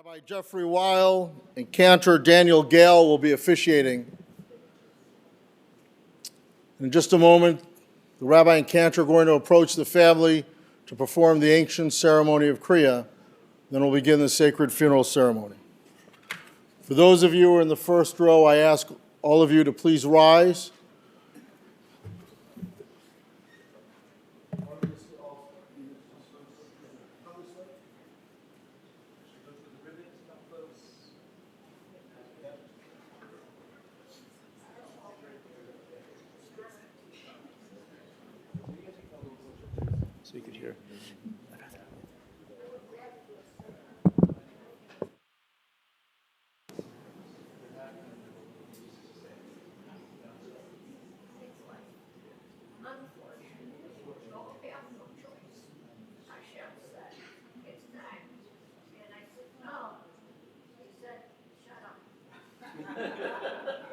Rabbi Jeffrey Weil and Cantor Daniel Gale will be officiating. In just a moment, the rabbi and cantor are going to approach the family to perform the ancient ceremony of Kriya. Then we'll begin the sacred funeral ceremony. For those of you who are in the first row, I ask all of you to please rise. So you could hear.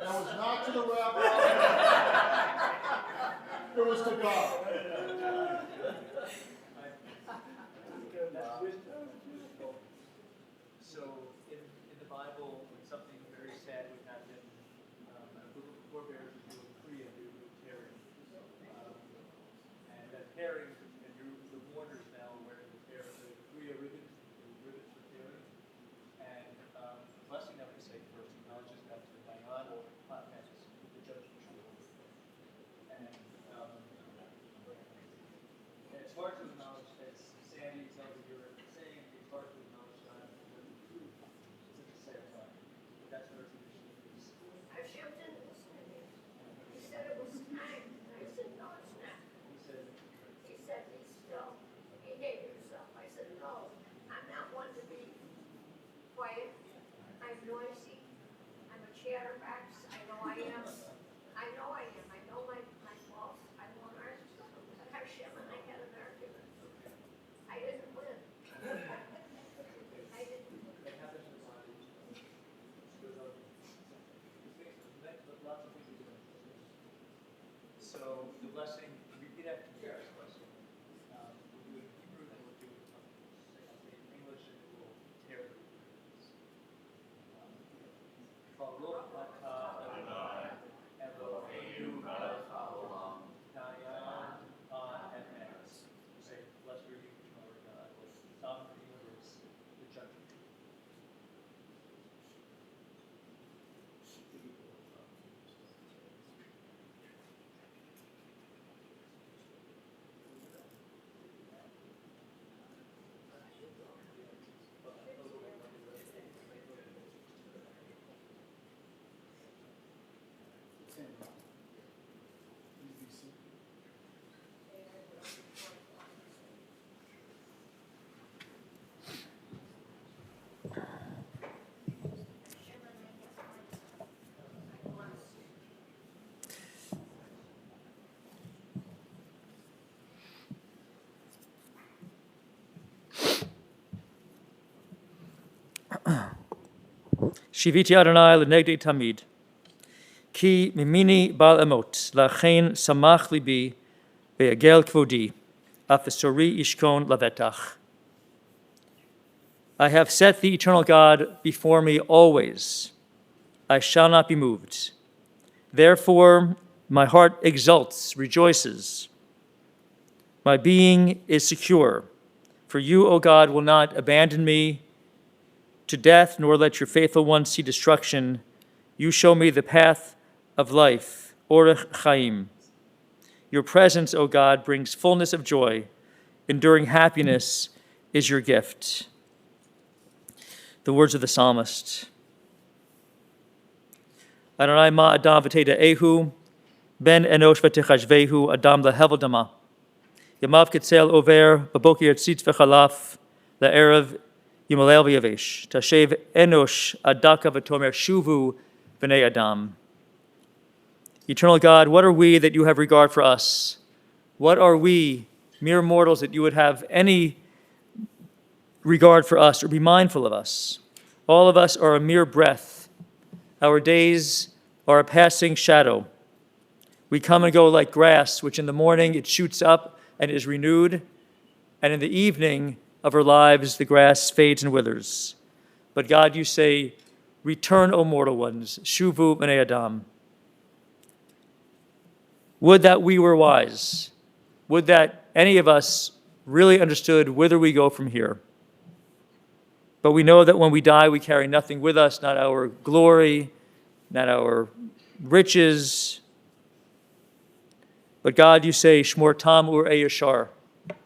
That was not to the rabbi. It was to God. So in the Bible, when something very sad would happen, a group of forebears would do a Kriya, they would do a tearing. And that tearing, and the mourners now are wearing the Kriya ribbons, the ribbons for tearing. And the blessing that we say first acknowledges God to the Mayan or Patmos, the judgment. And it's hard to acknowledge, as Sandy is over here saying, it's hard to acknowledge God at the same time. But that's what our tradition is. I jumped into this thing. He said it was time. And I said, no, it's not. He said, be still. Behave yourself. I said, no, I'm not one to be quiet. I'm noisy. I'm a chatterbox. I know I am. I know I am. I know my faults. I won't argue. Hashem and I had an argument. I didn't win. I didn't. It happens in the body. With lots of things we do. So the blessing, repeat after me, this blessing. We'll do it in Hebrew, then we'll do it in English, and we'll tear it. Baruch atah Adonai Eloheinu melech haolam dayan ha'emes. Say, blessed are you, Lord God, sovereign of the universe, the judge. Shiviti Adonai l'negdi tamid, ki mimini bal emot, lachen samach libi, ve'agel kvodi, afesori ishkon lavetach. I have set the eternal God before me always. I shall not be moved. Therefore, my heart exults, rejoices. My being is secure, for you, O God, will not abandon me to death, nor let your faithful ones see destruction. You show me the path of life, Orech Chaim. Your presence, O God, brings fullness of joy. Enduring happiness is your gift. The words of the psalmist. Adonai ma adam v'teda ehu, ben enosh v'techashvehu, adam lehevel dama. Yamav ketzel over, babokir tzitz v'chalaf, la'erev Yimalel v'yavesh, tashev enosh adaka v'tomer shuvu v'nei adam. Eternal God, what are we that you have regard for us? What are we, mere mortals, that you would have any regard for us or be mindful of us? All of us are a mere breath. Our days are a passing shadow. We come and go like grass, which in the morning it shoots up and is renewed, and in the evening of our lives, the grass fades and withers. But God, you say, return, O mortal ones, shuvu b'nei Adam. Would that we were wise. Would that any of us really understood whither we go from here. But we know that when we die, we carry nothing with us, not our glory, not our riches. But God, you say, Shmor tam urei yashar,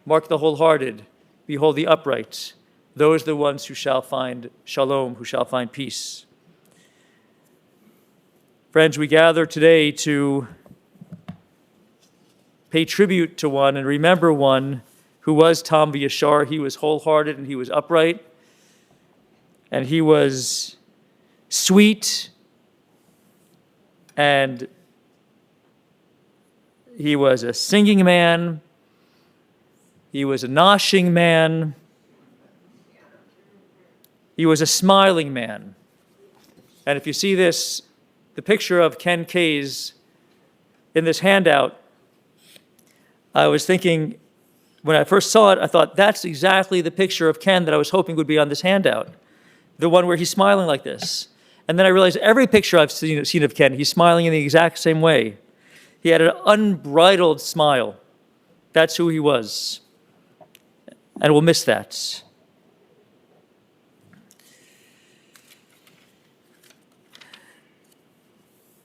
mark the wholehearted, behold the upright. Those are the ones who shall find shalom, who shall find peace. Friends, we gather today to pay tribute to one and remember one who was Tam v'Yashar. He was wholehearted and he was upright. And he was sweet, and he was a singing man. He was a noshing man. He was a smiling man. And if you see this, the picture of Ken Kaiz in this handout, I was thinking, when I first saw it, I thought, that's exactly the picture of Ken that I was hoping would be on this handout. The one where he's smiling like this. And then I realized every picture I've seen of Ken, he's smiling in the exact same way. He had an unbridled smile. That's who he was. And we'll miss that.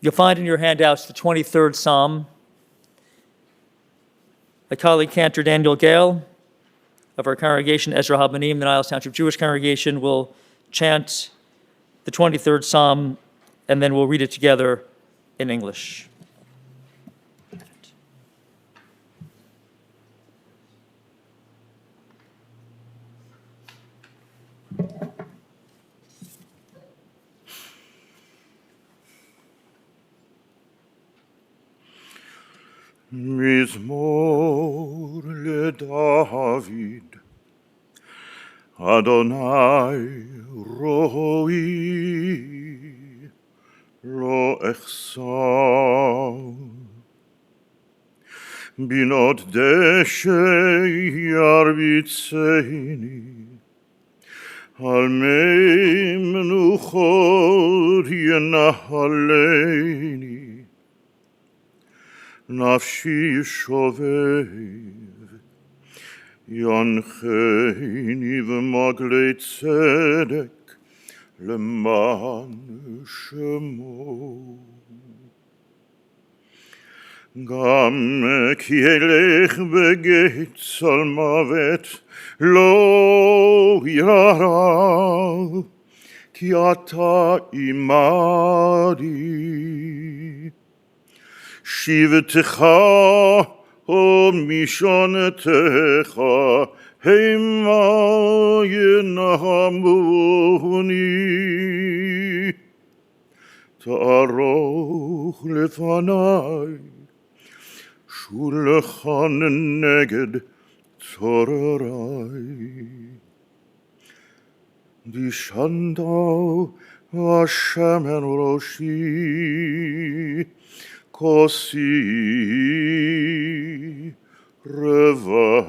You'll find in your handouts the 23rd Psalm. My colleague Cantor Daniel Gale of our congregation, Ezra Habanim, the Niles Township Jewish Congregation, will chant the 23rd Psalm, and then we'll read it together in English. מזמור לדוד, אדוני רואי לא אחסר. בינות דשא ירביצני, על מי מנוחות ינהלני. נפשי שובב, ינחני במעגלי צדק, למען שמו. גם כי אלך בגיא צל מוות, לא ירא, כי אתה עמדי. שבטך ומשענתך המה ינהמוני. תערוך לפני שולחן נגד צוררי. דשנת השמן ראשי, כוסי רוויה.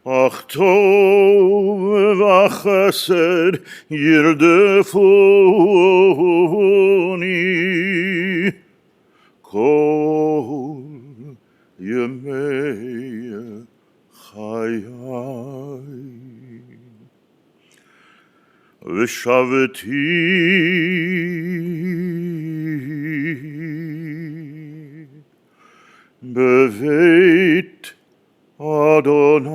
אך טוב וחסד ירדפוני כל ימי חיי. ושבתי בבית אדוני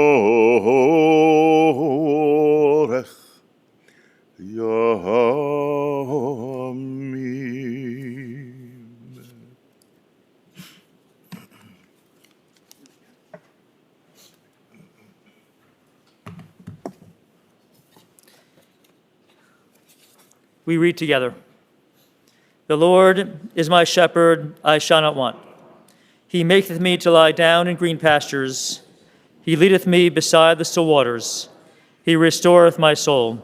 לאורך ימים. We read together. The Lord is my shepherd, I shall not want. He maketh me to lie down in green pastures. He leadeth me beside the still waters. He restoreth my soul.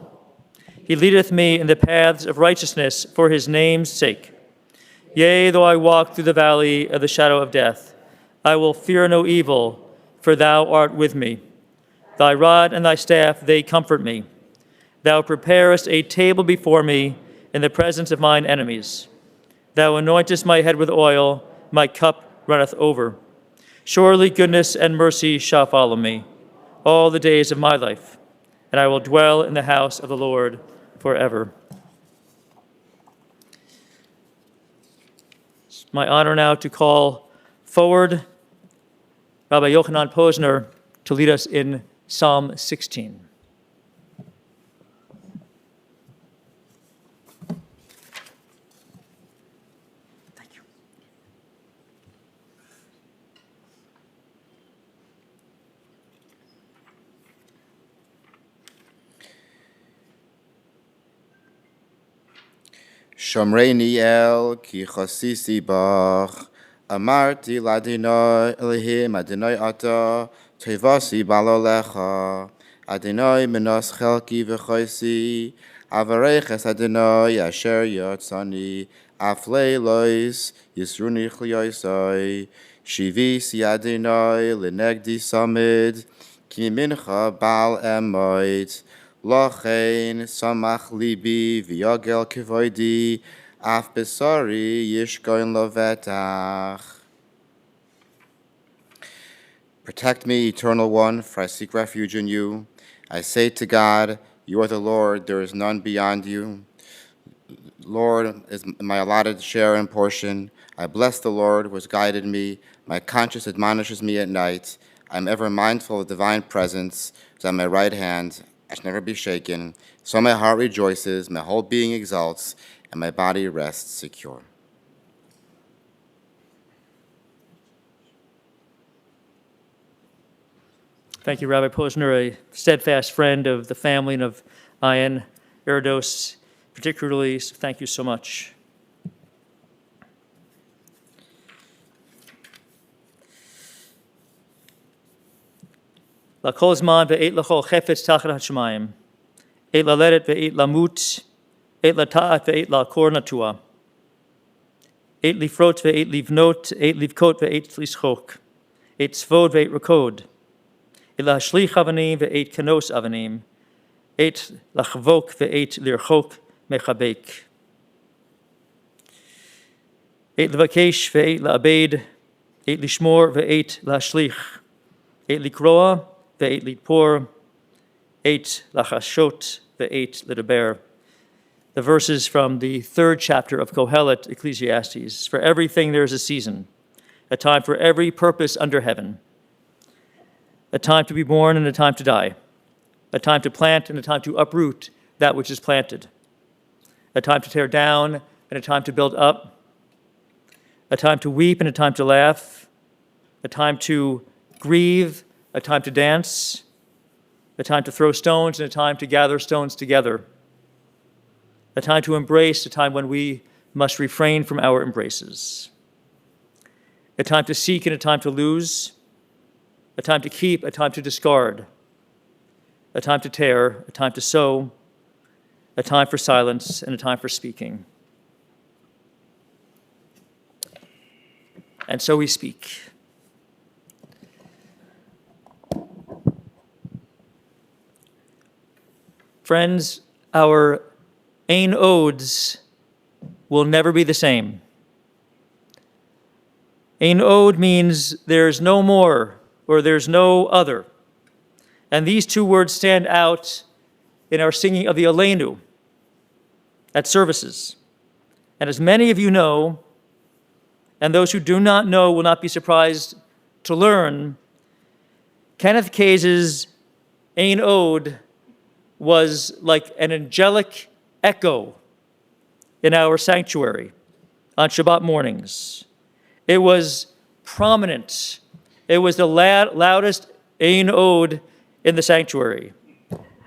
He leadeth me in the paths of righteousness for his name's sake. Yea, though I walk through the valley of the shadow of death, I will fear no evil, for thou art with me. Thy rod and thy staff, they comfort me. Thou preparest a table before me in the presence of mine enemies. Thou anointest my head with oil, my cup runneth over. Surely goodness and mercy shall follow me all the days of my life, and I will dwell in the house of the Lord forever. It's my honor now to call forward Rabbi Yochanan Posner to lead us in Psalm 16. Thank you. Shomreini el ki chasisi bach, amarti ladinoi Elohim Adonai ata, tevasi balolecha, Adonai menos chelki v'choisi, avareches Adonai asher yotzani, aflei lois yisruni chliosai, shivi si Adonai lenegdi samid, ki mincha bal emoit, Lochein samach libi v'yogel kivoidi, af besari yishkoin lovetach. Protect me, Eternal One, for I seek refuge in you. I say to God, you are the Lord, there is none beyond you. Lord is my allotted share and portion. I bless the Lord who has guided me. My conscience admonishes me at night. I am ever mindful of divine presence, who is at my right hand. I shall never be shaken. So my heart rejoices, my whole being exalts, and my body rests secure. Thank you, Rabbi Posner, a steadfast friend of the family and of Ayan Erdos, particularly. So thank you so much. L'kol zman ve'et l'chol chefetz tachat hashemayim, et la'leret ve'et lamut, et la'ta'at ve'et la'kor natua, et lifrot ve'et livnot, et livkot ve'et lischok, et tzvod ve'et rakod, et la'shlich avanim ve'et kanos avanim, et la'chavok ve'et lirchok mechabek, et levakesh ve'et la'abed, et lishmor ve'et la'shlich, et likroa ve'et litpor, et lachashot, ve'et lidaber. The verses from the 3rd chapter of Kohelet, Ecclesiastes. For everything there is a season, a time for every purpose under heaven, a time to be born and a time to die, a time to plant and a time to uproot that which is planted, a time to tear down and a time to build up, a time to weep and a time to laugh, a time to grieve, a time to dance, a time to throw stones, and a time to gather stones together, a time to embrace, a time when we must refrain from our embraces, a time to seek and a time to lose, a time to keep, a time to discard, a time to tear, a time to sow, a time for silence, and a time for speaking. And so we speak. Friends, our Ein Odes will never be the same. Ein Ode means there's no more or there's no other. And these two words stand out in our singing of the Elaine at services. And as many of you know, and those who do not know will not be surprised to learn, Kenneth Kaiz's Ein Ode was like an angelic echo in our sanctuary on Shabbat mornings. It was prominent. It was the loudest Ein Ode in the sanctuary.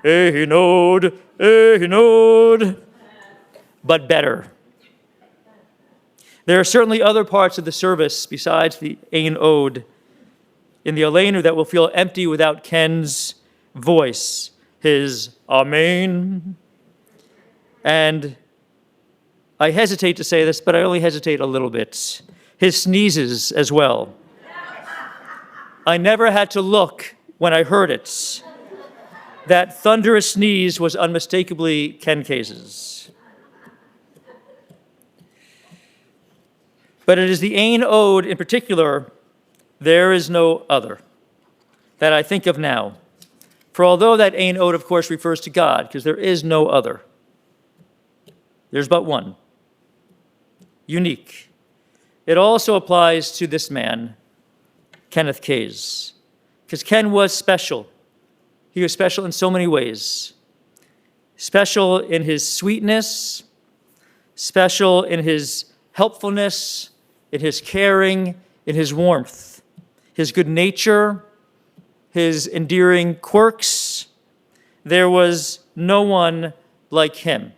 Ein Ode, Ein Ode, but better. There are certainly other parts of the service besides the Ein Ode in the Elaine that will feel empty without Ken's voice, his Amen. And I hesitate to say this, but I only hesitate a little bit. His sneezes as well. I never had to look when I heard it. That thunderous sneeze was unmistakably Ken Kaiz's. But it is the Ein Ode in particular, there is no other, that I think of now. For although that Ein Ode, of course, refers to God, because there is no other, there's but one, unique. It also applies to this man, Kenneth Kaiz, because Ken was special. He was special in so many ways. Special in his sweetness, special in his helpfulness, in his caring, in his warmth, his good nature, his endearing quirks. There was no one like him.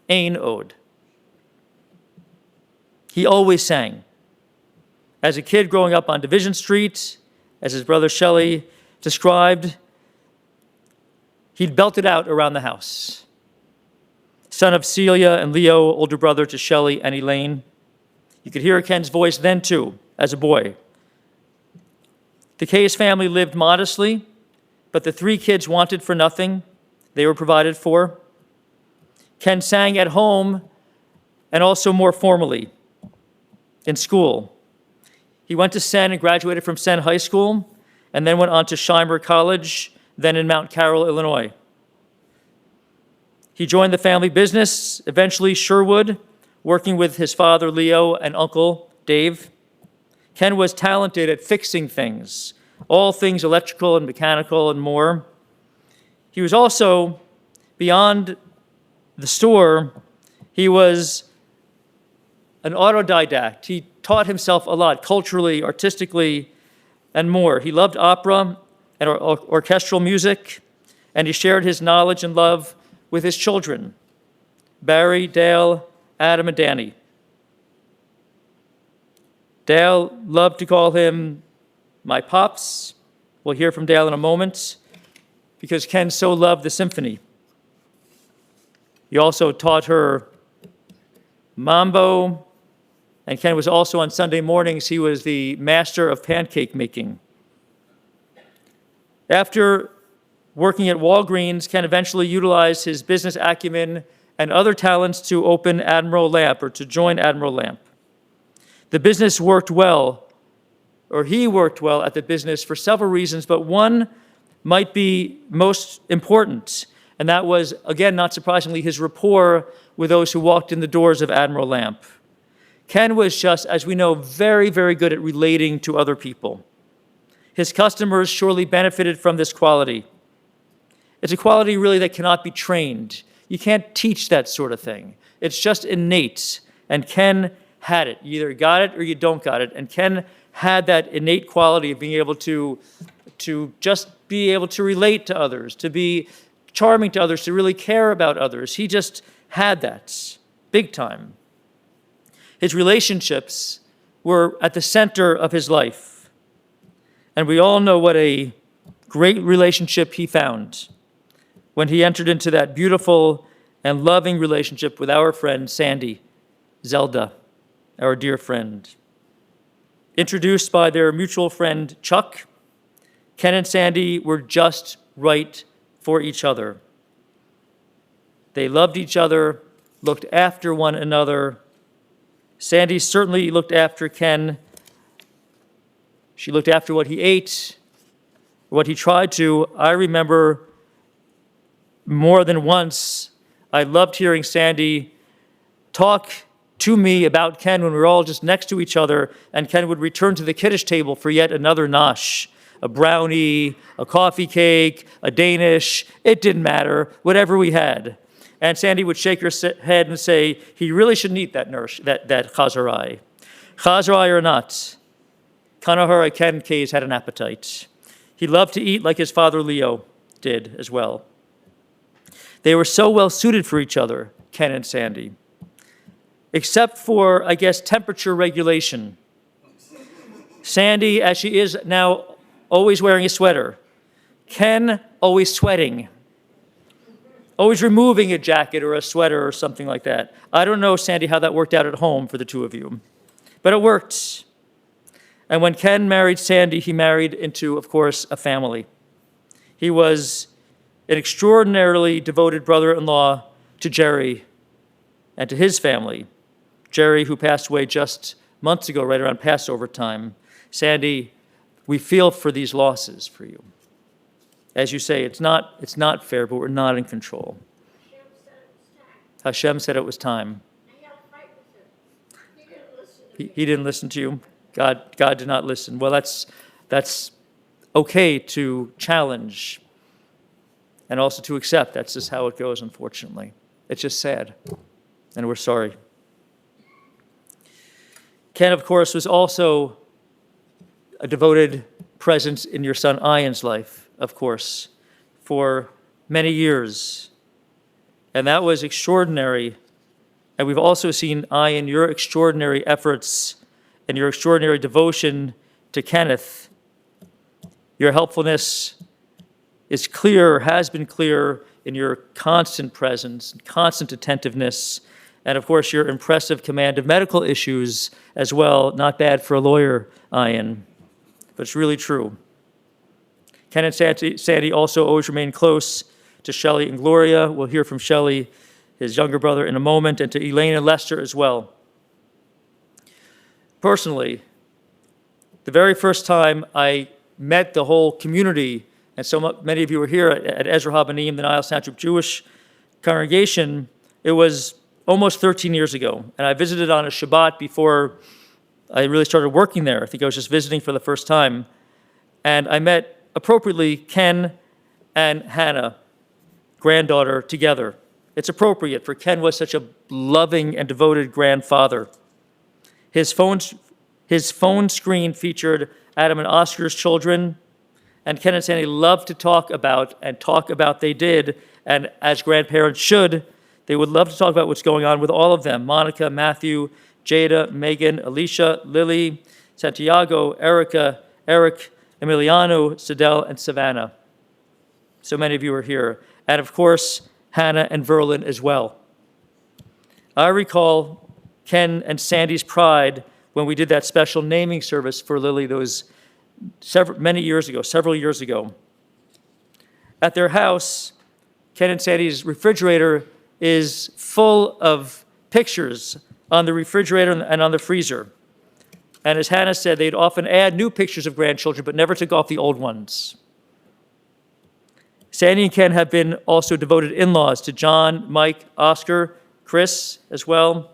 Ein Ode. He always sang. As a kid growing up on Division Street, as his brother Shelly described, he'd belt it out around the house. Son of Celia and Leo, older brother to Shelly and Elaine. You could hear Ken's voice then too, as a boy. The Kaiz family lived modestly, but the three kids wanted for nothing. They were provided for. Ken sang at home and also more formally in school. He went to Sen and graduated from Sen High School and then went on to Shimer College, then in Mount Carroll, Illinois. He joined the family business, eventually Sherwood, working with his father, Leo, and uncle, Dave. Ken was talented at fixing things, all things electrical and mechanical and more. He was also, beyond the store, he was an autodidact. He taught himself a lot, culturally, artistically, and more. He loved opera and orchestral music, and he shared his knowledge and love with his children, Bari, Dayle, Adam, and Dani. Dayle loved to call him my pops. We'll hear from Dayle in a moment, because Ken so loved the symphony. He also taught her mambo, and Ken was also on Sunday mornings, he was the master of pancake making. After working at Walgreens, Ken eventually utilized his business acumen and other talents to open Admiral Lamp, or to join Admiral Lamp. The business worked well, or he worked well at the business for several reasons, but one might be most important, and that was, again, not surprisingly, his rapport with those who walked in the doors of Admiral Lamp. Ken was just, as we know, very, very good at relating to other people. His customers surely benefited from this quality. It's a quality really that cannot be trained. You can't teach that sort of thing. It's just innate, and Ken had it. You either got it or you don't got it, and Ken had that innate quality of being able to just be able to relate to others, to be charming to others, to really care about others. He just had that, big time. His relationships were at the center of his life. And we all know what a great relationship he found when he entered into that beautiful and loving relationship with our friend Sandy, Zelda, our dear friend. Introduced by their mutual friend Chuck, Ken and Sandy were just right for each other. They loved each other, looked after one another. Sandy certainly looked after Ken. She looked after what he ate, what he tried to. I remember more than once, I loved hearing Sandy talk to me about Ken when we were all just next to each other, and Ken would return to the Kiddush table for yet another nosh, a brownie, a coffee cake, a Danish, it didn't matter, whatever we had. And Sandy would shake her head and say, he really shouldn't eat that chazarai. Chazarai or not, Kanahara Ken Kaiz had an appetite. He loved to eat like his father Leo did as well. They were so well suited for each other, Ken and Sandy, except for, I guess, temperature regulation. Sandy, as she is now, always wearing a sweater. Ken, always sweating. Always removing a jacket or a sweater or something like that. I don't know, Sandy, how that worked out at home for the two of you, but it worked. And when Ken married Sandy, he married into, of course, a family. He was an extraordinarily devoted brother-in-law to Jerry and to his family. Jerry, who passed away just months ago, right around Passover time. Sandy, we feel for these losses for you. As you say, it's not fair, but we're not in control. Hashem said it was time. Hashem said it was time. I had a fight with him. He didn't listen to me. He didn't listen to you. God did not listen. Well, that's okay to challenge and also to accept. That's just how it goes, unfortunately. It's just sad, and we're sorry. Ken, of course, was also a devoted presence in your son Ian's life, of course, for many years. And that was extraordinary. And we've also seen, Ian, your extraordinary efforts and your extraordinary devotion to Kenneth. Your helpfulness is clear, has been clear in your constant presence, constant attentiveness, and of course your impressive command of medical issues as well. Not bad for a lawyer, Ian, but it's really true. Ken and Sandy also always remain close to Shelly and Gloria. We'll hear from Shelly, his younger brother, in a moment, and to Elaine and Lester as well. Personally, the very first time I met the whole community, and so many of you were here at Ezra Habanim, the Niles Township Jewish Congregation, it was almost 13 years ago. And I visited on a Shabbat before I really started working there. I think I was just visiting for the first time. And I met, appropriately, Ken and Hannah, granddaughter, together. It's appropriate, for Ken was such a loving and devoted grandfather. His phone screen featured Adam and Oscar's children, and Ken and Sandy loved to talk about they did, and as grandparents should, they would love to talk about what's going on with all of them: Monica, Matthew, Jaida, Meagan, Alysha, Lily, Santiago, Erica, Eric, Emiliano, Sadelle, and Savannah. So many of you are here. And of course, Hannah and Verlin as well. I recall Ken and Sandy's pride when we did that special naming service for Lily several years ago. At their house, Ken and Sandy's refrigerator is full of pictures on the refrigerator and on the freezer. And as Hannah said, they'd often add new pictures of grandchildren, but never took off the old ones. Sandy and Ken have been also devoted in-laws to John, Mike, Oscar, Chris as well.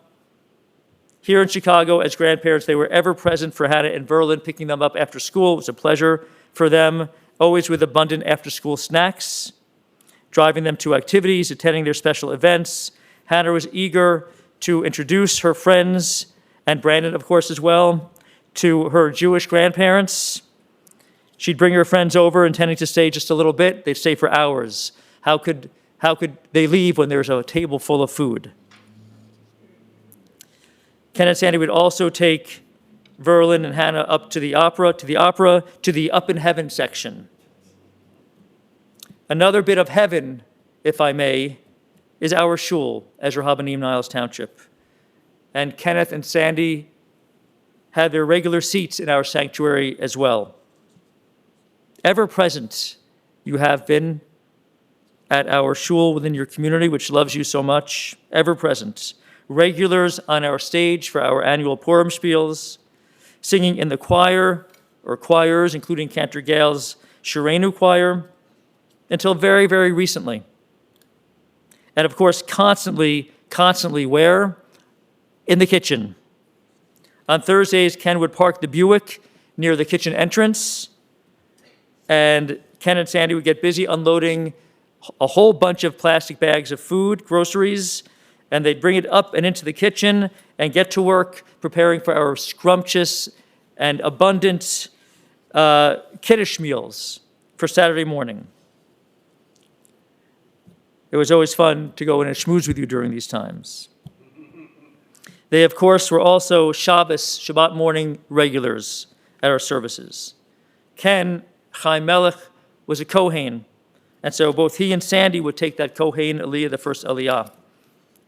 Here in Chicago, as grandparents, they were ever present for Hannah and Verlin, picking them up after school. It was a pleasure for them, always with abundant after-school snacks, driving them to activities, attending their special events. Hannah was eager to introduce her friends, and Brandon, of course, as well, to her Jewish grandparents. She'd bring her friends over, intending to stay just a little bit. They'd stay for hours. How could they leave when there's a table full of food? Ken and Sandy would also take Verlin and Hannah up to the opera, to the Up in Heaven section. Another bit of heaven, if I may, is our shul, Ezra Habanim, Niles Township. And Kenneth and Sandy had their regular seats in our sanctuary as well. Ever present, you have been at our shul within your community, which loves you so much. Ever present. Regulars on our stage for our annual Purim Shpiels, singing in the choir or choirs, including Cantor Gale's Shirenu choir, until very, very recently. And of course, constantly where? In the kitchen. On Thursdays, Ken would park the Buick near the kitchen entrance, and Ken and Sandy would get busy unloading a whole bunch of plastic bags of food, groceries, and they'd bring it up and into the kitchen and get to work preparing for our scrumptious and abundant Kiddush meals for Saturday morning. It was always fun to go in and schmooze with you during these times. They, of course, were also Shabbat morning regulars at our services. Ken Chaim Melech was a Kohen, and so both he and Sandy would take that Kohen Aliyah, the first Aliyah,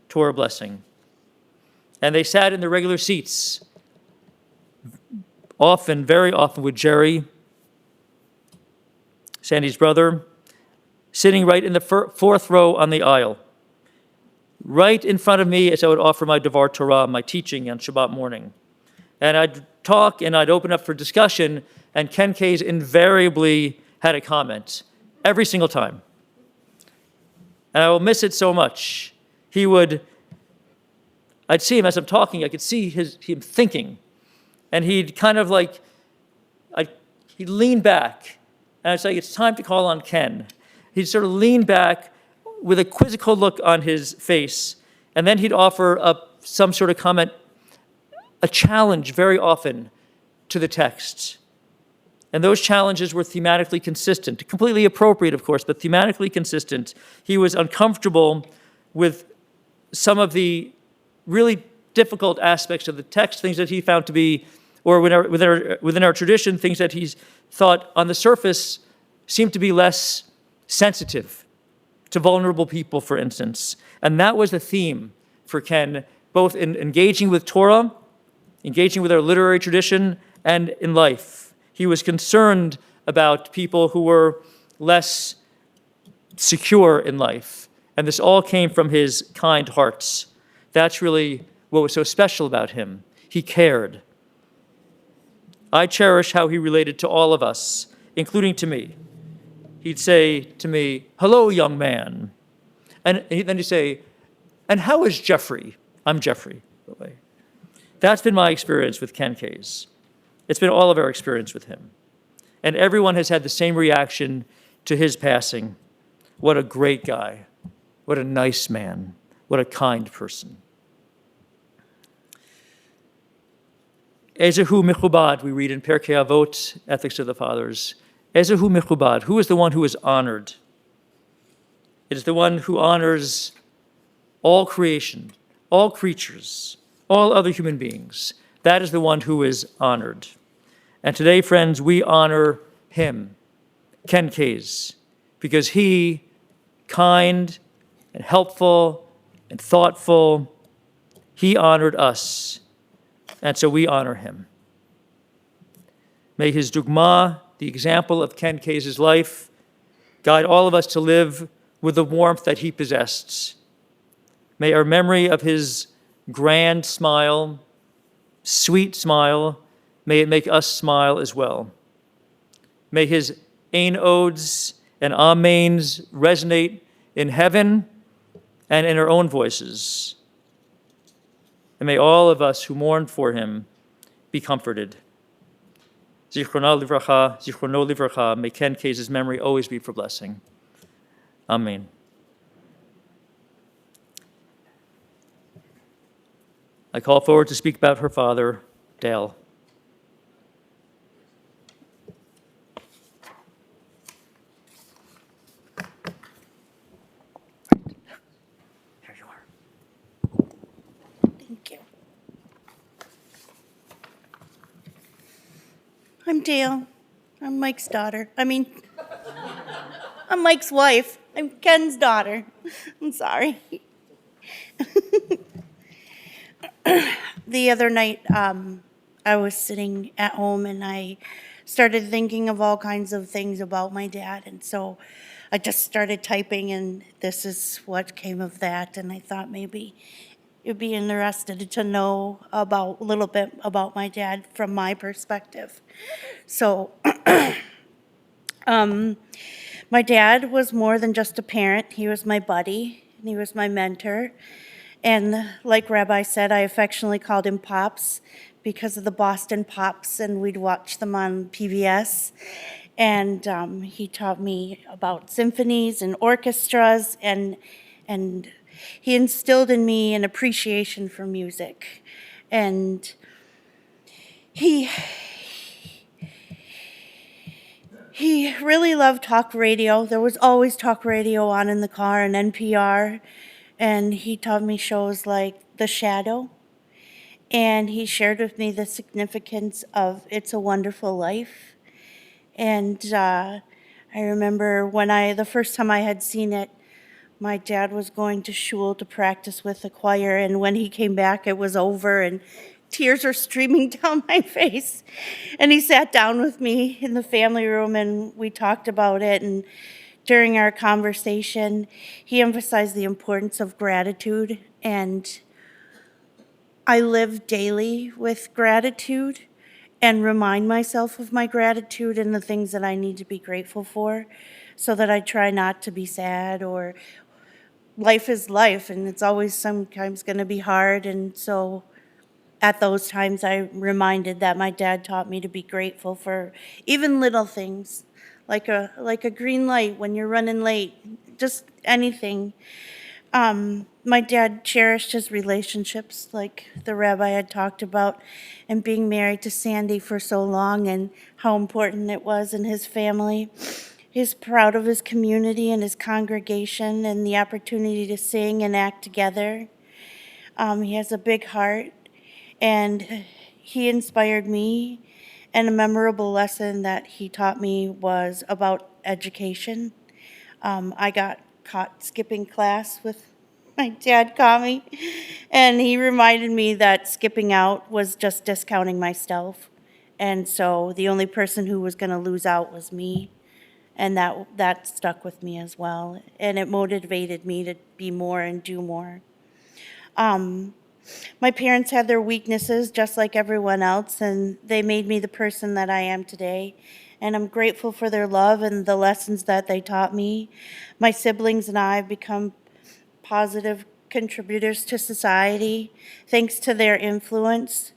Torah blessing. And they sat in the regular seats often, very often with Jerry, Sandy's brother, sitting right in the fourth row on the aisle, right in front of me as I would offer my Devar Torah, my teaching on Shabbat morning. And I'd talk and I'd open up for discussion, and Ken Kaiz invariably had a comment every single time. And I will miss it so much. I'd see him as I'm talking, I could see him thinking. And he'd kind of like, he'd lean back, and I'd say, it's time to call on Ken. He'd sort of lean back with a quizzical look on his face, and then he'd offer up some sort of comment, a challenge very often to the text. And those challenges were thematically consistent, completely appropriate, of course, but thematically consistent. He was uncomfortable with some of the really difficult aspects of the text, things that he found to be, or within our tradition, things that he's thought on the surface seemed to be less sensitive to vulnerable people, for instance. And that was the theme for Ken, both in engaging with Torah, engaging with our literary tradition, and in life. He was concerned about people who were less secure in life. And this all came from his kind hearts. That's really what was so special about him. He cared. I cherish how he related to all of us, including to me. He'd say to me, "Hello, young man." And then he'd say, "And how is Jeffrey?" I'm Jeffrey, by the way. That's been my experience with Ken Kaiz. It's been all of our experience with him. And everyone has had the same reaction to his passing. What a great guy. What a nice man. What a kind person. Ezehu Mechubad, we read in Perkei Avot, Ethics of the Fathers. Ezehu Mechubad, who is the one who is honored? It is the one who honors all creation, all creatures, all other human beings. That is the one who is honored. And today, friends, we honor him, Ken Kaiz, because he, kind and helpful and thoughtful, he honored us. And so we honor him. May his dugma, the example of Ken Kaiz's life, guide all of us to live with the warmth that he possessed. May our memory of his grand smile, sweet smile, may it make us smile as well. May his Ein Odes and Amens resonate in heaven and in our own voices. And may all of us who mourn for him be comforted. Zichrono livracha, may Ken Kaiz's memory always be for blessing. Amen. I call forward to speak about her father, Dayle. Here you are. Thank you. I'm Dayle. I'm Mike's daughter. I'm Mike's wife. I'm Ken's daughter. I'm sorry. The other night, I was sitting at home and I started thinking of all kinds of things about my dad. And so I just started typing, and this is what came of that. And I thought maybe you'd be interested to know a little bit about my dad from my perspective. So, my dad was more than just a parent. He was my buddy, and he was my mentor. And like Rabbi said, I affectionately called him Pops because of the Boston Pops, and we'd watch them on PBS. And he taught me about symphonies and orchestras, and he instilled in me an appreciation for music. And he really loved talk radio. There was always talk radio on in the car and NPR. And he taught me shows like The Shadow. And he shared with me the significance of It's a Wonderful Life. And I remember the first time I had seen it, my dad was going to shul to practice with the choir. And when he came back, it was over. And tears are streaming down my face. And he sat down with me in the family room and we talked about it. And during our conversation, he emphasized the importance of gratitude. And I live daily with gratitude and remind myself of my gratitude and the things that I need to be grateful for, so that I try not to be sad. Or life is life and it's always sometimes going to be hard. And so at those times, I'm reminded that my dad taught me to be grateful for even little things, like a green light when you're running late, just anything. My dad cherished his relationships, like the rabbi had talked about, and being married to Sandy for so long and how important it was in his family. He's proud of his community and his congregation and the opportunity to sing and act together. He has a big heart, and he inspired me. And a memorable lesson that he taught me was about education. I got caught skipping class with my dad caught me, and he reminded me that skipping out was just discounting myself. And so the only person who was going to lose out was me. And that stuck with me as well. And it motivated me to be more and do more. My parents had their weaknesses just like everyone else, and they made me the person that I am today. And I'm grateful for their love and the lessons that they taught me. My siblings and I have become positive contributors to society thanks to their influence.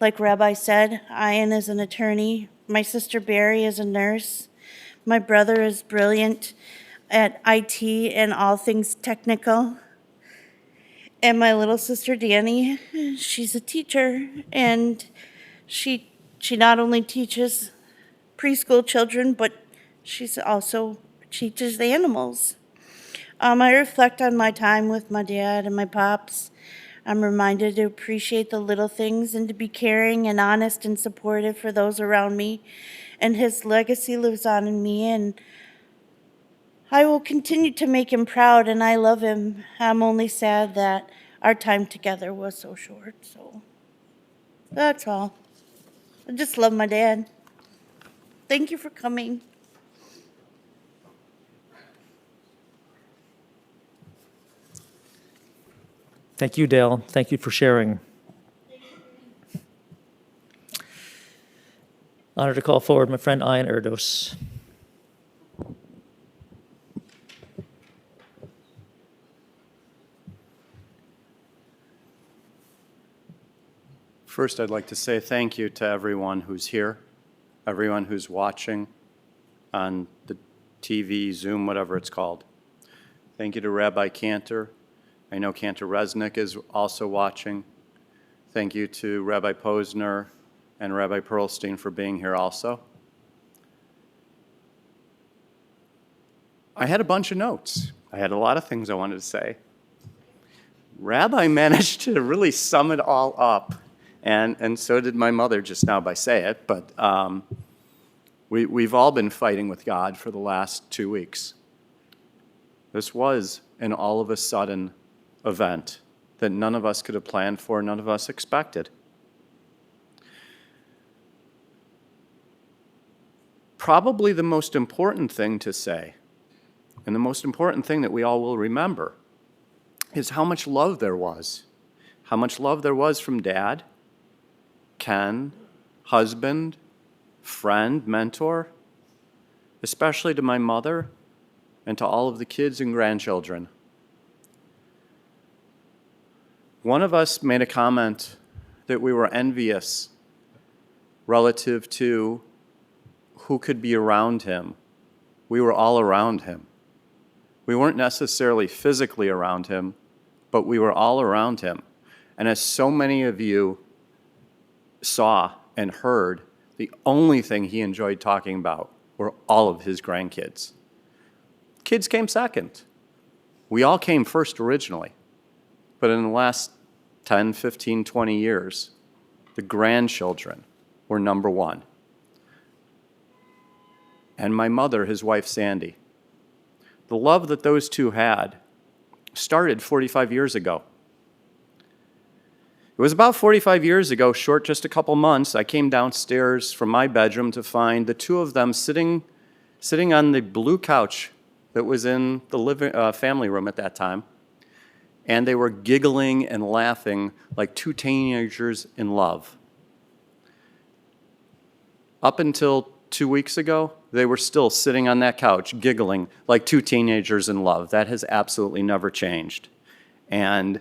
Like Rabbi said, Ian is an attorney. My sister Bari is a nurse. My brother is brilliant at IT and all things technical. And my little sister Dani, she's a teacher, and she not only teaches preschool children, but she's also teaches the animals. I reflect on my time with my dad and my pops. I'm reminded to appreciate the little things and to be caring and honest and supportive for those around me. And his legacy lives on in me, and I will continue to make him proud, and I love him. I'm only sad that our time together was so short, so that's all. I just love my dad. Thank you for coming. Thank you, Dayle. Thank you for sharing. Honor to call forward my friend Ian Erdos. First, I'd like to say thank you to everyone who's here, everyone who's watching on the TV, Zoom, whatever it's called. Thank you to Rabbi Cantor. I know Cantor Resnick is also watching. Thank you to Rabbi Posner and Rabbi Perlstein for being here also. I had a bunch of notes. I had a lot of things I wanted to say. Rabbi managed to really sum it all up, and so did my mother just now by saying it, but we've all been fighting with God for the last 2 weeks. This was an all-of-a-sudden event that none of us could have planned for, none of us expected. Probably the most important thing to say, and the most important thing that we all will remember, is how much love there was. How much love there was from Dad, Ken, husband, friend, mentor, especially to my mother and to all of the kids and grandchildren. One of us made a comment that we were envious relative to who could be around him. We were all around him. We weren't necessarily physically around him, but we were all around him. And as so many of you saw and heard, the only thing he enjoyed talking about were all of his grandkids. Kids came second. We all came first originally. But in the last 10, 15, 20 years, the grandchildren were number one. And my mother, his wife, Sandy. The love that those two had started 45 years ago. It was about 45 years ago, short just a couple months, I came downstairs from my bedroom to find the two of them sitting on the blue couch that was in the family room at that time. And they were giggling and laughing like two teenagers in love. Up until 2 weeks ago, they were still sitting on that couch giggling like two teenagers in love. That has absolutely never changed. And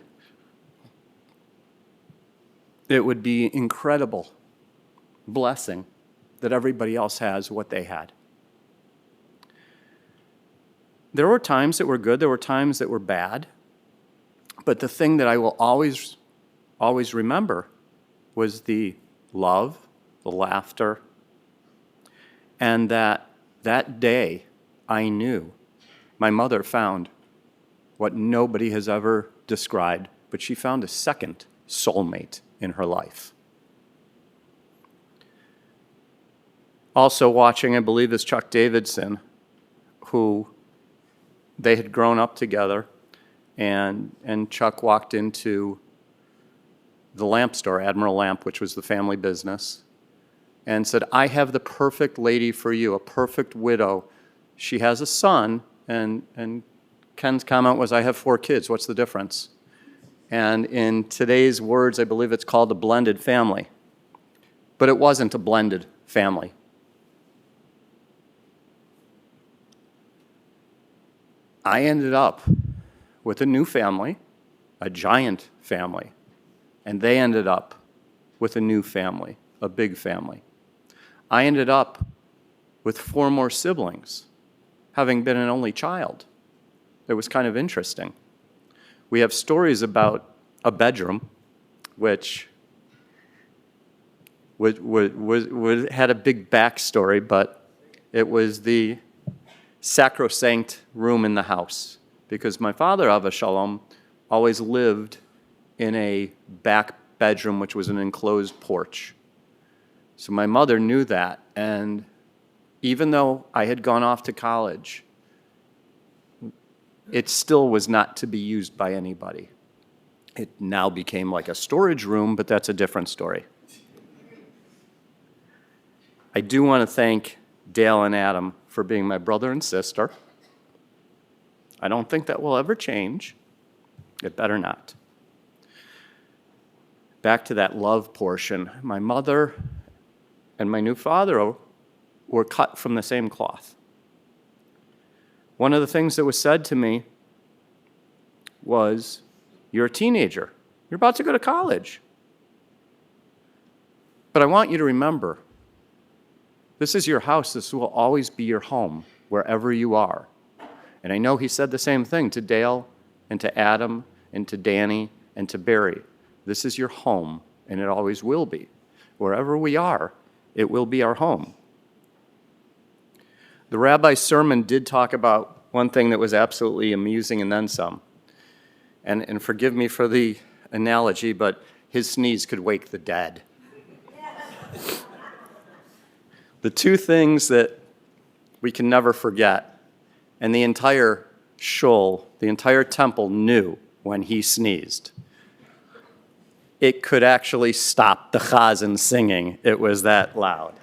it would be incredible blessing that everybody else has what they had. There were times that were good, there were times that were bad, but the thing that I will always remember was the love, the laughter, and that day I knew my mother found what nobody has ever described, but she found a second soulmate in her life. Also watching, I believe, is Chuck Davidson, who they had grown up together, and Chuck walked into the lamp store, Admiral Lamp, which was the family business, and said, I have the perfect lady for you, a perfect widow. She has a son, and Ken's comment was, I have 4 kids, what's the difference? And in today's words, I believe it's called a blended family. But it wasn't a blended family. I ended up with a new family, a giant family, and they ended up with a new family, a big family. I ended up with 4 more siblings, having been an only child. It was kind of interesting. We have stories about a bedroom, which had a big backstory, but it was the sacrosanct room in the house, because my father, Ava Shalom, always lived in a back bedroom, which was an enclosed porch. So my mother knew that, and even though I had gone off to college, it still was not to be used by anybody. It now became like a storage room, but that's a different story. I do want to thank Dayle and Adam for being my brother and sister. I don't think that will ever change. It better not. Back to that love portion. My mother and my new father were cut from the same cloth. One of the things that was said to me was, you're a teenager. You're about to go to college. But I want you to remember, this is your house. This will always be your home, wherever you are. And I know he said the same thing to Dayle and to Adam and to Dani and to Bari. This is your home, and it always will be. Wherever we are, it will be our home. The rabbi's sermon did talk about one thing that was absolutely amusing and then some. And forgive me for the analogy, but his sneeze could wake the dead. The 2 things that we can never forget, and the entire shul, the entire temple knew when he sneezed. It could actually stop the chazan singing. It was that loud.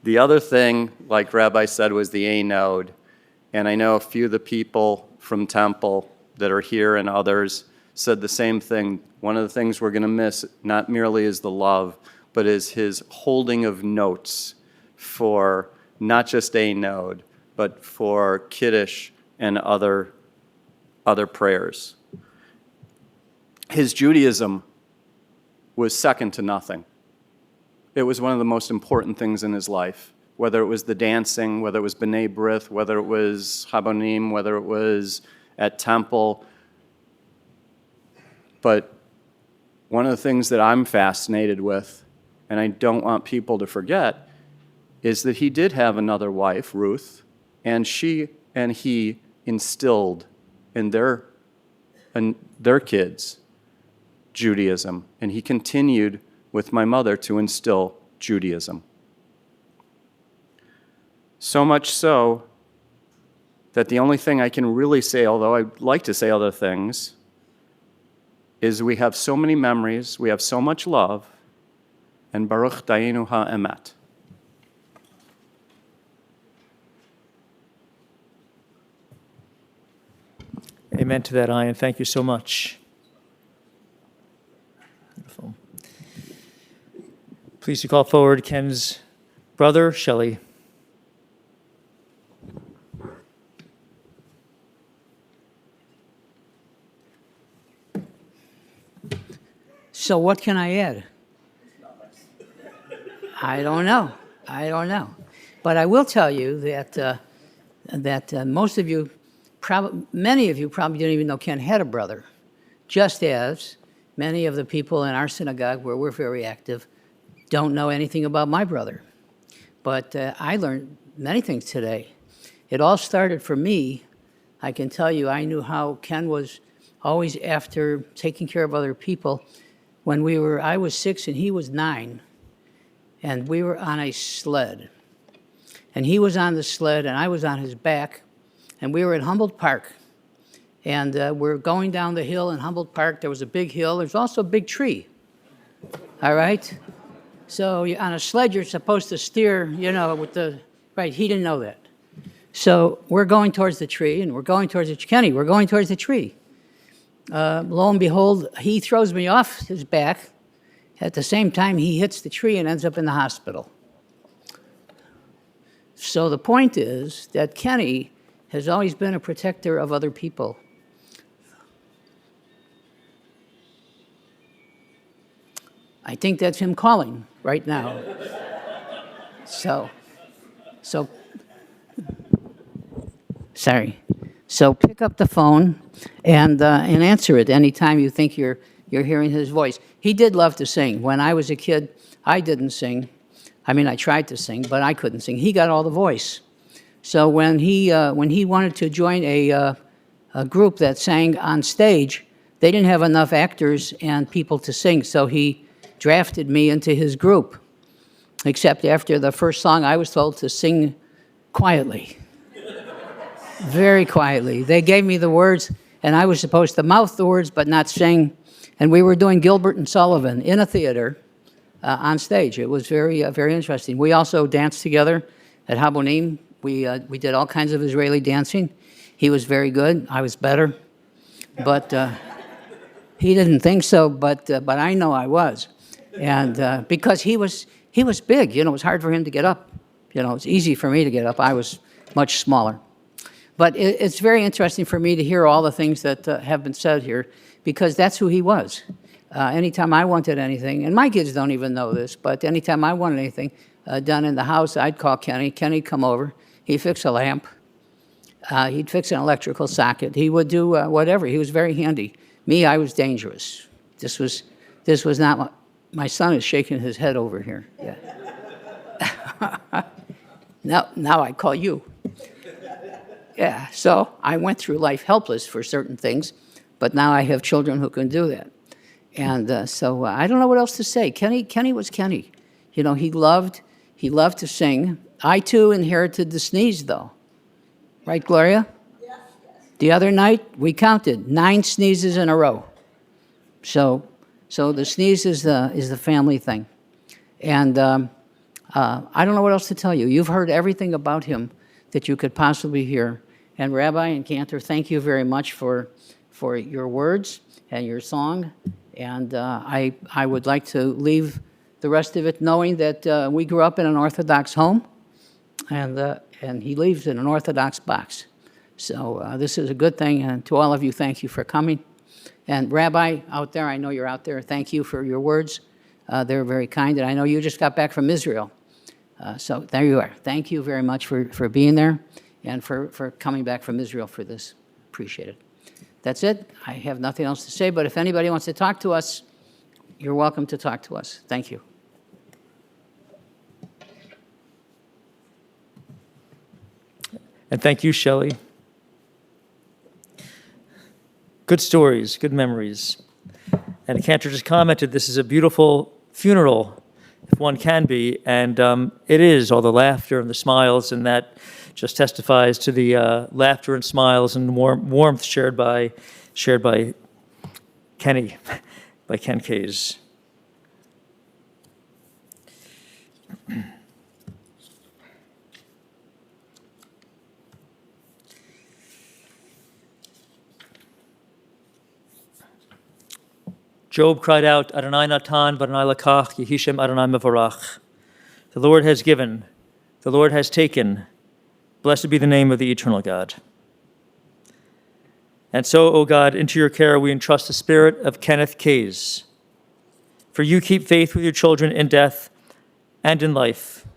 The other thing, like Rabbi said, was the A-node. And I know a few of the people from Temple that are here and others said the same thing. One of the things we're going to miss, not merely is the love, but is his holding of notes for not just A-node, but for Kiddush and other prayers. His Judaism was second to nothing. It was one of the most important things in his life, whether it was the dancing, whether it was B'nai B'rith, whether it was Habonim, whether it was at Temple. But one of the things that I'm fascinated with, and I don't want people to forget, is that he did have another wife, Ruth, and she and he instilled in their kids Judaism, and he continued with my mother to instill Judaism. So much so that the only thing I can really say, although I'd like to say other things, is we have so many memories, we have so much love, and Baruch Dayenu ha'emet. Amen to that, Ian. Thank you so much. Beautiful. Please to call forward Ken's brother, Shelly. So what can I add? I don't know. But I will tell you that most of you, many of you probably didn't even know Ken had a brother, just as many of the people in our synagogue where we're very active don't know anything about my brother. But I learned many things today. It all started for me. I can tell you, I knew how Ken was always after taking care of other people. When I was 6 and he was 9, and we were on a sled. And he was on the sled and I was on his back, and we were at Humboldt Park. And we're going down the hill in Humboldt Park. There was a big hill. There's also a big tree. All right? So on a sled, you're supposed to steer, right, he didn't know that. So we're going towards the tree, and we're going towards Kenny, we're going towards the tree. Lo and behold, he throws me off his back. At the same time, he hits the tree and ends up in the hospital. So the point is that Kenny has always been a protector of other people. I think that's him calling right now. So, sorry. So pick up the phone and answer it anytime you think you're hearing his voice. He did love to sing. When I was a kid, I didn't sing. I mean, I tried to sing, but I couldn't sing. He got all the voice. So when he wanted to join a group that sang on stage, they didn't have enough actors and people to sing, so he drafted me into his group. Except after the first song, I was told to sing quietly. Very quietly. They gave me the words, and I was supposed to mouth the words but not sing. And we were doing Gilbert and Sullivan in a theater on stage. It was very, very interesting. We also danced together at Habonim. We did all kinds of Israeli dancing. He was very good. I was better. But he didn't think so, but I know I was. And because he was big, it was hard for him to get up. It's easy for me to get up. I was much smaller. But it's very interesting for me to hear all the things that have been said here, because that's who he was. Anytime I wanted anything, and my kids don't even know this, but anytime I wanted anything done in the house, I'd call Kenny. Kenny'd come over. He'd fix a lamp. He'd fix an electrical socket. He would do whatever. He was very handy. Me, I was dangerous. This was not my son is shaking his head over here. Yeah. Now I call you. Yeah, so I went through life helpless for certain things, but now I have children who can do that. And so I don't know what else to say. Kenny was Kenny. He loved to sing. I, too, inherited the sneeze, though. Right, Gloria? Yes. The other night, we counted 9 sneezes in a row. So the sneeze is the family thing. And I don't know what else to tell you. You've heard everything about him that you could possibly hear. And Rabbi and Cantor, thank you very much for your words and your song. And I would like to leave the rest of it knowing that we grew up in an Orthodox home, and he lives in an Orthodox box. So this is a good thing, and to all of you, thank you for coming. And Rabbi out there, I know you're out there, thank you for your words. They're very kind, and I know you just got back from Israel. So there you are. Thank you very much for being there and for coming back from Israel for this. Appreciate it. That's it. I have nothing else to say, but if anybody wants to talk to us, you're welcome to talk to us. Thank you. And thank you, Shelly. Good stories, good memories. And Cantor just commented, this is a beautiful funeral, if one can be, and it is, all the laughter and the smiles, and that just testifies to the laughter and smiles and warmth shared by Ken Kenny by Ken Kaiz. Job cried out, Adonai Natan, Adonai Lakach, Yehishem Adonai Mevorach. The Lord has given, the Lord has taken. Blessed be the name of the eternal God. And so, O God, into your care we entrust the spirit of Kenneth Kaiz. For you keep faith with your children in death and in life.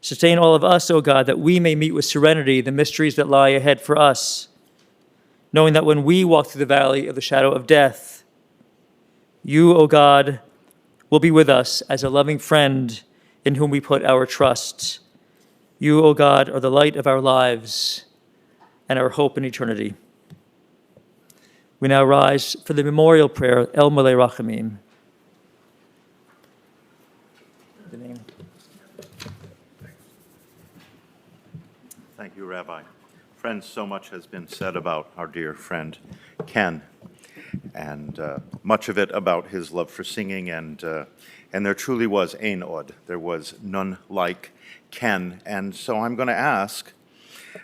Sustain all of us, O God, that we may meet with serenity the mysteries that lie ahead for us, knowing that when we walk through the valley of the shadow of death, you, O God, will be with us as a loving friend in whom we put our trust. You, O God, are the light of our lives and our hope in eternity. We now rise for the memorial prayer, El Malei Rachamim. The name. Thank you, Rabbi. Friends, so much has been said about our dear friend Ken, and much of it about his love for singing, and there truly was ein od. There was none like Ken, and so I'm going to ask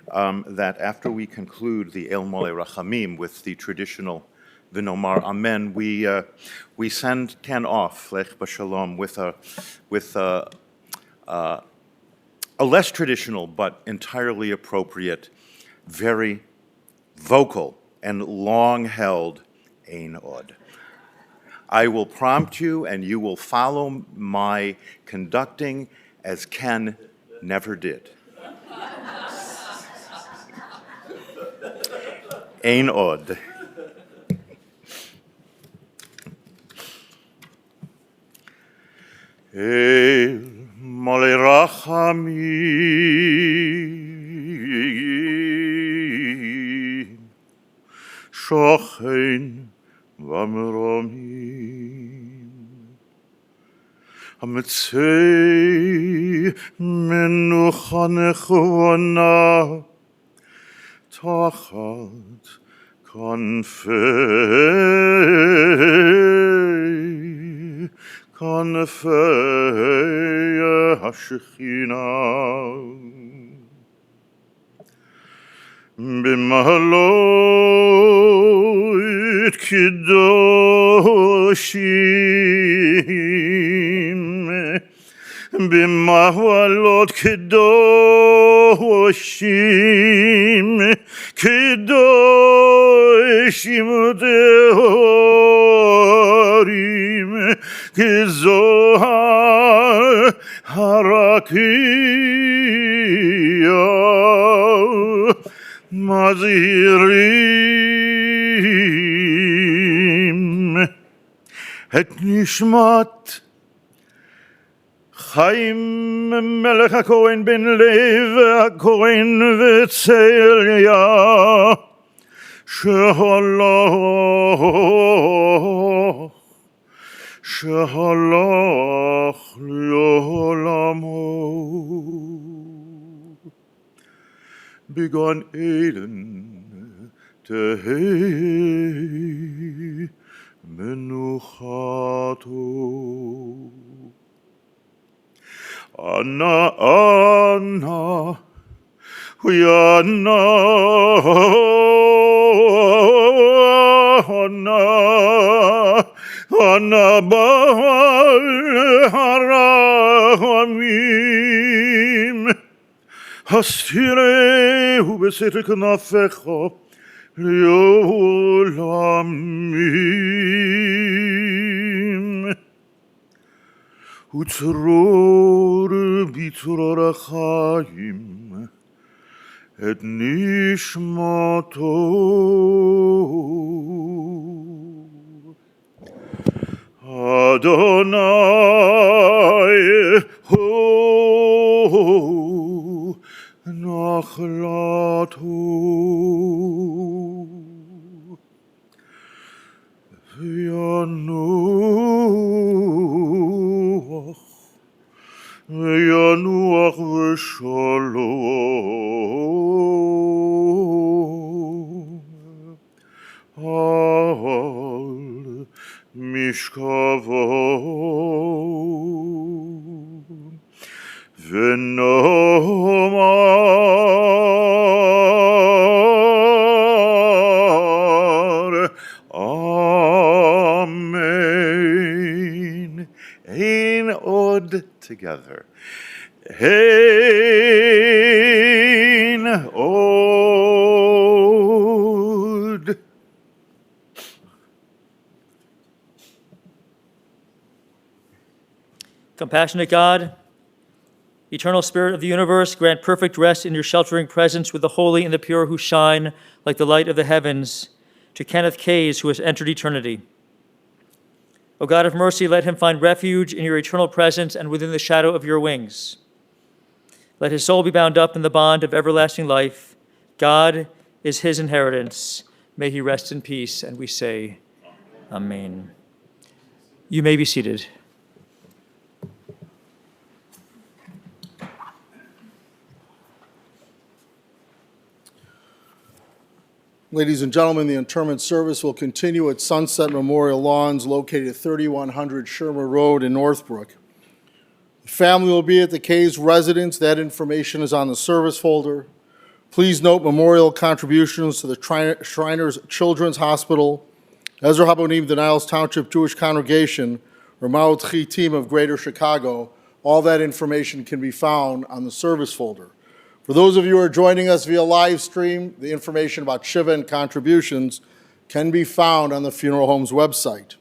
that after we conclude the El Malei Rachamim with the traditional V'nomar Amen, we send Ken off, Lech B'Shalom, with a less traditional but entirely appropriate, very vocal and long-held ein od. I will prompt you and you will follow my conducting as Ken never did. Ein od. El Malei Rachamim Shochein v'meromim Hamitzei menucha nechona Tachat Kanfei Hashechina B'mahalot Kedoshim B'mahalot Kedoshim Kedoshim Dehorim Kezohar Harakia Mazirim Et Nishmat Chaim Melech HaKohen Ben Lev HaKohen Celia Shehalach Le'olamo Began Eden Tehei Menuchato Anna, Anna, Anna, Anna, Anna, Baal Harachamim, Hastireu beset knafecha Leolamim. Utzror bitzror chaim et nishmato Adonai ho nachlato Yanuach v'shalom al Mishkavo Venomar Amen. Ein od together. Ein od. Compassionate God, eternal Spirit of the universe, grant perfect rest in your sheltering presence with the holy and the pure who shine like the light of the heavens, to Kenneth H, who has entered eternity. O God of mercy, let him find refuge in your eternal presence and within the shadow of your wings. Let his soul be bound up in the bond of everlasting life. God is his inheritance. May he rest in peace, and we say, Amen. You may be seated. Ladies and gentlemen, the interment service will continue at Sunset Memorial Lawns located at 3100 Shimer Road in Northbrook. The family will be at the Kaiz residence. That information is on the service folder. Please note memorial contributions to the Shriners Children's Hospital, Ezra Habonim, the Niles Township Jewish Congregation, or Mount Carroll team of Greater Chicago. All that information can be found on the service folder. For those of you who are joining us via live stream, the information about Shiva and contributions can be found on the funeral home's website.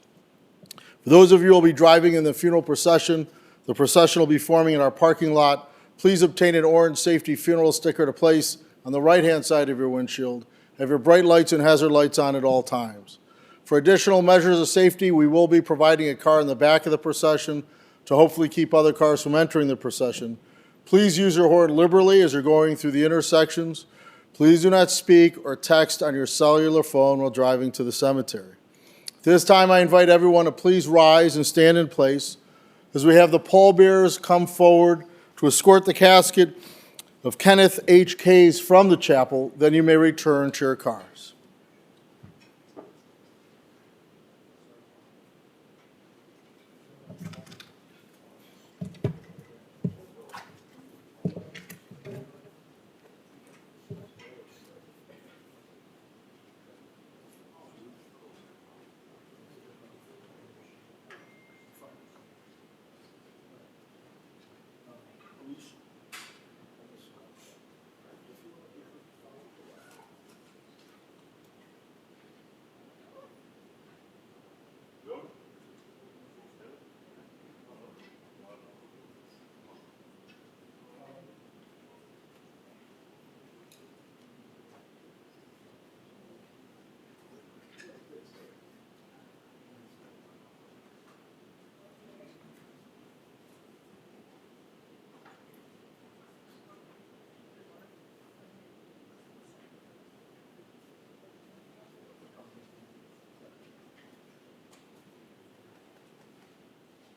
For those of you who will be driving in the funeral procession, the procession will be forming in our parking lot. Please obtain an orange safety funeral sticker to place on the right-hand side of your windshield. Have your bright lights and hazard lights on at all times. For additional measures of safety, we will be providing a car in the back of the procession to hopefully keep other cars from entering the procession. Please use your horn liberally as you're going through the intersections. Please do not speak or text on your cellular phone while driving to the cemetery. At this time, I invite everyone to please rise and stand in place as we have the pallbearers come forward to escort the casket of Kenneth H. Kaiz from the chapel. Then you may return to your cars.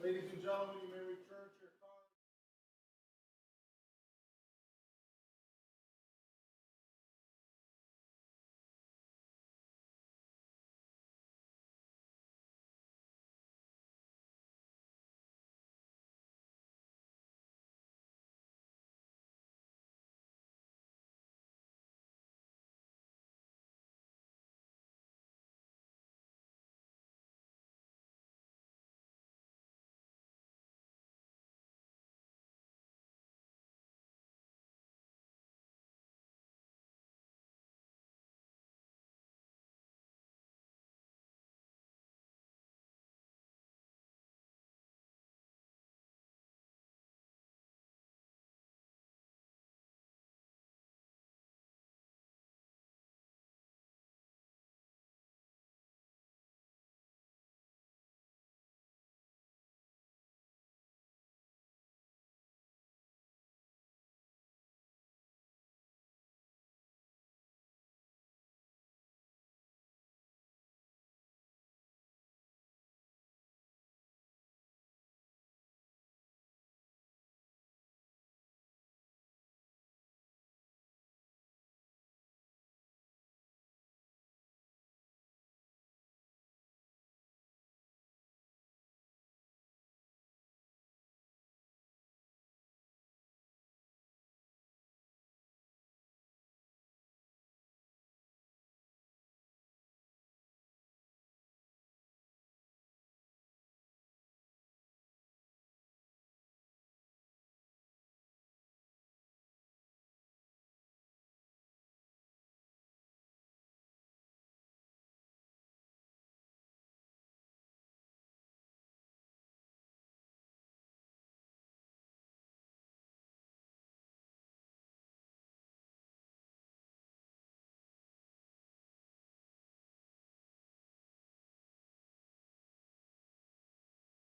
Ladies and gentlemen, you may